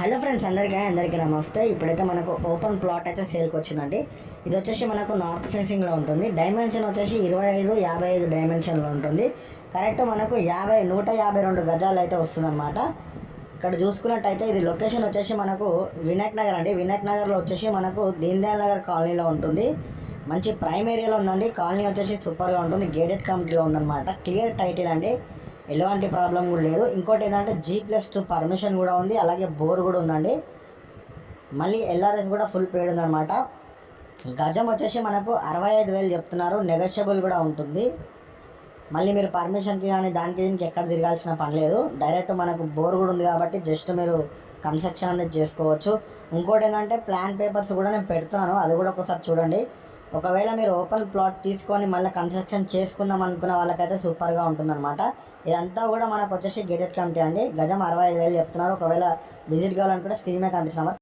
Hello friends, అందరికీ నమస్తే. ఇప్పుడైతే మనకు ఓపెన్ ప్లాట్ అయితే సేల్కి వచ్చిందండి. ఇది వచ్చేసి మనకు నార్త్ ఫేసింగ్లో ఉంటుంది. డైమెన్షన్ వచ్చేసి 25-55 డైమెన్షన్లో ఉంటుంది. కరెక్ట్ మనకు 152 గజాలు అయితే వస్తుందన్నమాట. ఇక్కడ చూసుకున్నట్టయితే ఇది లొకేషన్ వచ్చేసి మనకు వినాయక్ నగర్ అండి. వినాయక్ నగర్లో వచ్చేసి మనకు దీన్ దయాల్ నగర్ కాలనీలో ఉంటుంది. మంచి ప్రైమ్ ఏరియాలో ఉందండి. కాలనీ వచ్చేసి సూపర్గా ఉంటుంది. గేటెడ్ కమిటీలో ఉందన్నమాట. క్లియర్ టైటిల్ అండి, ఎలాంటి ప్రాబ్లం కూడా లేదు. ఇంకోటి ఏంటంటే G+2 పర్మిషన్ కూడా ఉంది, అలాగే బోర్ కూడా ఉందండి. మళ్ళీ LRS కూడా ఫుల్ పేడ్ ఉందన్నమాట. గజం వచ్చేసి మనకు 65,000 చెప్తున్నారు, నెగోషియబుల్ కూడా ఉంటుంది. మళ్ళీ మీరు పర్మిషన్కి కానీ దానికి దీనికి ఎక్కడ తిరగాల్సిన పని లేదు. డైరెక్ట్ మనకు బోర్ కూడా ఉంది కాబట్టి జస్ట్ మీరు కన్స్ట్రక్షన్ అనేది చేసుకోవచ్చు. ఇంకోటి ఏంటంటే ప్లాన్ పేపర్స్ కూడా నేను పెడుతున్నాను, అది కూడా ఒకసారి చూడండి. ఒకవేళ మీరు ఓపెన్ ప్లాట్ తీసుకొని మళ్ళీ కన్స్ట్రక్షన్ చేసుకుందాం అనుకున్న వాళ్ళకైతే సూపర్గా ఉంటుందన్నమాట. ఇదంతా కూడా మనకు వచ్చేసి గేటెడ్ కమిటీ అండి. గజం 65,000 చెప్తున్నారు. ఒకవేళ విజిట్ కావాలనుకుంటే స్క్రీన్ మీద కనిపిస్తున్నారు.